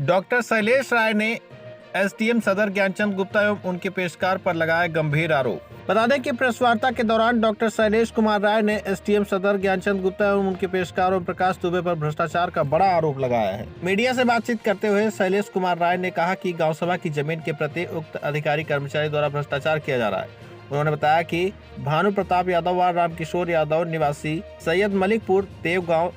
Doctor Shailesh राय ने SDM सदर ज्ञानचंद गुप्ता एवं उनके पेशकार पर लगाया गंभीर आरोप। बता दें कि प्रेस वार्ता के दौरान डॉक्टर शैलेश कुमार राय ने एसडीएम सदर ज्ञानचंद गुप्ता एवं उनके पेशकार एवं प्रकाश दुबे पर भ्रष्टाचार का बड़ा आरोप लगाया है। मीडिया से बातचीत करते हुए शैलेश कुमार राय ने कहा कि गाँव सभा की जमीन के प्रति उक्त अधिकारी कर्मचारी द्वारा भ्रष्टाचार किया जा रहा है। उन्होंने बताया कि भानु प्रताप यादव व रामकिशोर यादव निवासी सैयद मलिकपुर देवगांव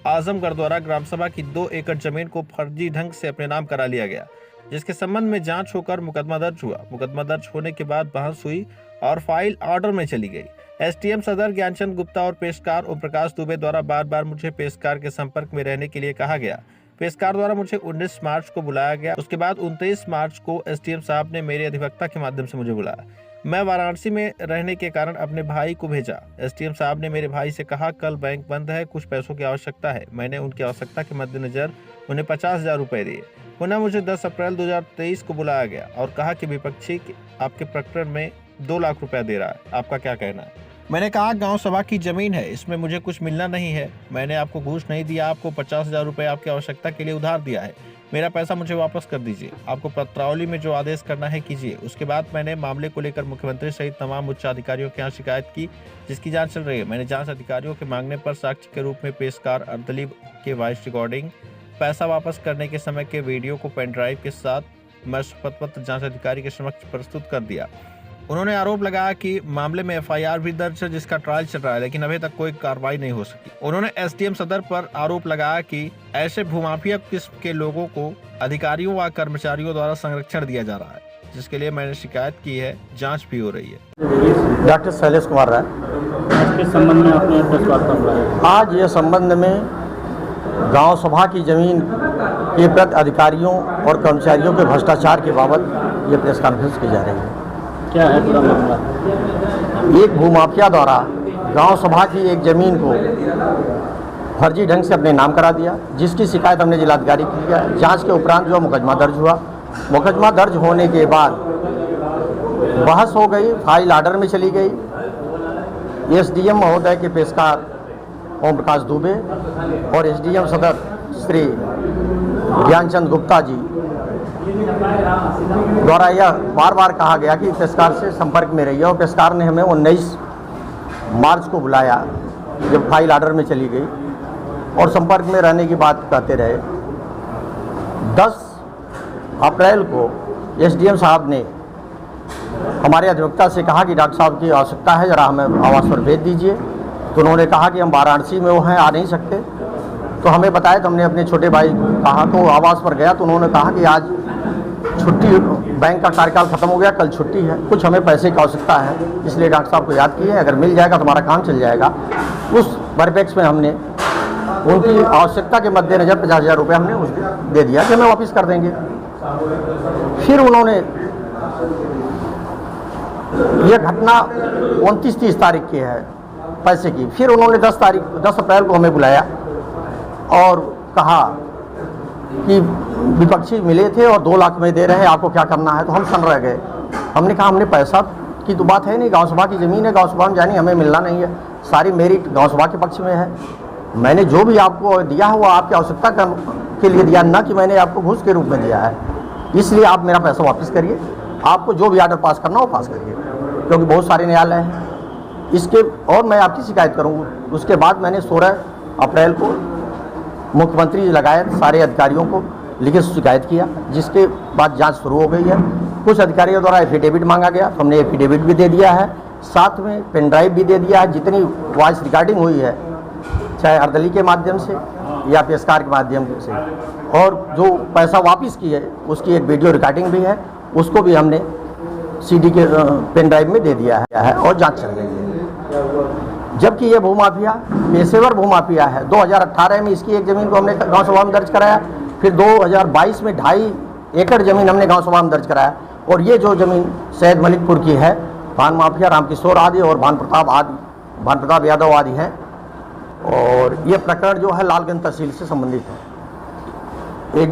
आजमगढ़ द्वारा ग्राम सभा की 2 एकड़ जमीन को फर्जी ढंग से अपने नाम करा लिया गया, जिसके संबंध में जांच होकर मुकदमा दर्ज हुआ। मुकदमा दर्ज होने के बाद बहस हुई और फाइल ऑर्डर में चली गई। एसडीएम सदर ज्ञानचंद गुप्ता और पेशकार ओम प्रकाश दुबे द्वारा बार बार मुझे पेशकार के संपर्क में रहने के लिए कहा गया। पेशकार द्वारा मुझे 19 मार्च को बुलाया गया। उसके बाद 29 मार्च को एसडीएम साहब ने मेरे अधिवक्ता के माध्यम से मुझे बुलाया। मैं वाराणसी में रहने के कारण अपने भाई को भेजा। एसडीएम साहब ने मेरे भाई से कहा कल बैंक बंद है, कुछ पैसों की आवश्यकता है। मैंने उनकी आवश्यकता के मद्देनजर उन्हें 50,000 रुपए दिए। पुनः मुझे 10 अप्रैल 2023 को बुलाया गया और कहा कि विपक्षी आपके प्रकरण में 2 लाख रुपया दे रहा है, आपका क्या कहना है। मैंने कहा गांव सभा की जमीन है, इसमें मुझे कुछ मिलना नहीं है। मैंने आपको घूस नहीं दिया, आपको 50,000 रुपए आपकी आवश्यकता के लिए उधार दिया है। मेरा पैसा मुझे वापस कर दीजिए। आपको पत्रावली में जो आदेश करना है कीजिए। उसके बाद मैंने मामले को लेकर मुख्यमंत्री सहित तमाम उच्च अधिकारियों के यहाँ शिकायत की, जिसकी जांच चल रही है। मैंने जांच अधिकारियों के मांगने पर साक्ष्य के रूप में पेशकार अर्दलीब के वॉइस रिकॉर्डिंग, पैसा वापस करने के समय के वीडियो को पेन ड्राइव के साथ मैं शपथ पत्र जांच अधिकारी के समक्ष प्रस्तुत कर दिया। उन्होंने आरोप लगाया कि मामले में एफआईआर भी दर्ज है, जिसका ट्रायल चल रहा है, लेकिन अभी तक कोई कार्रवाई नहीं हो सकी। उन्होंने एसडीएम सदर पर आरोप लगाया कि ऐसे भूमाफिया किस्म के लोगों को अधिकारियों व कर्मचारियों द्वारा संरक्षण दिया जा रहा है, जिसके लिए मैंने शिकायत की है, जांच भी हो रही है। डॉक्टर शैलेश कुमार राय, किस संबंध में आपने प्रेस वार्ता बुलाया? आज ये संबंध में गांव सभा की जमीन के प्रति अधिकारियों और कर्मचारियों के भ्रष्टाचार के बाबत ये प्रेस कॉन्फ्रेंस की जा रही है। क्या है पूरा मामला? एक भूमाफिया द्वारा गांव सभा की एक जमीन को फर्जी ढंग से अपने नाम करा दिया, जिसकी शिकायत हमने जिलाधिकारी की किया। जांच के उपरांत जो मुकदमा दर्ज हुआ, मुकदमा दर्ज होने के बाद बहस हो गई, फाइल ऑर्डर में चली गई। एसडीएम महोदय के पेशकार ओम प्रकाश दुबे और एसडीएम सदर श्री ज्ञानचंद गुप्ता जी द्वारा यह बार बार कहा गया कि पेशकार से संपर्क में रहिए, और पेशकार ने हमें 19 मार्च को बुलाया जब फाइल ऑर्डर में चली गई, और संपर्क में रहने की बात कहते रहे। 10 अप्रैल को एसडीएम साहब ने हमारे अधिवक्ता से कहा कि डॉक्टर साहब की आवश्यकता है, ज़रा हमें आवास पर भेज दीजिए। तो उन्होंने कहा कि हम वाराणसी में वो हैं, आ नहीं सकते। तो हमें बताया, तो हमने अपने छोटे भाई को कहा, तो आवास पर गया तो उन्होंने कहा कि आज छुट्टी, बैंक का कार्यकाल खत्म हो गया, कल छुट्टी है, कुछ हमें पैसे की आवश्यकता है, इसलिए डॉक्टर साहब को याद किए, अगर मिल जाएगा तो हमारा काम चल जाएगा। उस परिप्रेक्ष्य में हमने उनकी आवश्यकता के मद्देनजर 50,000 रुपये हमने उसको दे दिया कि हमें वापस कर देंगे। फिर उन्होंने ये घटना 29-30 तारीख की है पैसे की। फिर उन्होंने 10 अप्रैल को हमें बुलाया और कहा कि विपक्षी मिले थे और 2 लाख में दे रहे हैं, आपको क्या करना है। तो हम सन रह गए। हमने कहा हमने पैसा की तो बात है नहीं, गांव सभा की ज़मीन है, गांव सभा में जानी, हमें मिलना नहीं है, सारी मेरिट गांव सभा के पक्ष में है। मैंने जो भी आपको दिया है वो आपकी आवश्यकता के लिए दिया, न कि मैंने आपको घूस के रूप में दिया है। इसलिए आप मेरा पैसा वापस करिए, आपको जो भी ऑर्डर पास करना हो पास करिए, क्योंकि बहुत सारे न्यायालय हैं इसके, और मैं आपकी शिकायत करूँगा। उसके बाद मैंने 16 अप्रैल को मुख्यमंत्री लगाए सारे अधिकारियों को लिखित शिकायत किया, जिसके बाद जांच शुरू हो गई है। कुछ अधिकारियों द्वारा एफिडेविट मांगा गया, तो हमने एफिडेविट भी दे दिया है, साथ में पेन ड्राइव भी दे दिया है। जितनी वॉइस रिकॉर्डिंग हुई है, चाहे अर्दली के माध्यम से या पेशकार के माध्यम से, और जो पैसा वापस की है उसकी एक वीडियो रिकॉर्डिंग भी है, उसको भी हमने सीडी के पेन ड्राइव में दे दिया है, और जाँच चल रही है। जबकि ये भूमाफिया पेशेवर भूमाफिया है। 2018 में इसकी एक ज़मीन को हमने गांव सभा में दर्ज कराया, फिर 2022 में 2.5 एकड़ ज़मीन हमने गांव सभा में दर्ज कराया, और ये जो ज़मीन सैयद मलिकपुर की है, भान माफिया रामकिशोर आदि और भान प्रताप यादव आदि हैं, और ये प्रकरण जो है लालगंज तहसील से संबंधित है।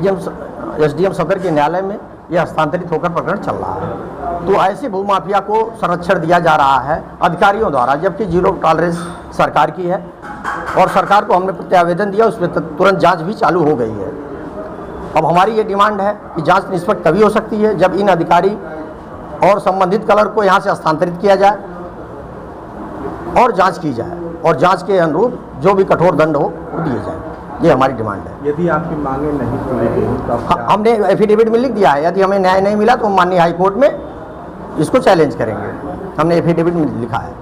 एसडीएम सदर के न्यायालय में यह हस्तांतरित होकर प्रकरण चल रहा है। तो ऐसे भूमाफिया को संरक्षण दिया जा रहा है अधिकारियों द्वारा, जबकि जीरो टॉलरेंस सरकार की है, और सरकार को हमने प्रत्यावेदन दिया, उसमें तुरंत जांच भी चालू हो गई है। अब हमारी ये डिमांड है कि जांच निष्पक्ष तभी हो सकती है जब इन अधिकारी और संबंधित क्लर्क को यहाँ से हस्तांतरित किया जाए और जांच की जाए और जांच के अनुरूप जो भी कठोर दंड हो वो दिए जाए। ये हमारी डिमांड है। यदि आपकी मांगे नहीं पूरी हुई तो आप क्या- हमने एफिडेविट में लिख दिया है, यदि हमें न्याय नहीं मिला तो हम माननीय हाई कोर्ट में इसको चैलेंज करेंगे। हमने एफिडेविट में लिखा है।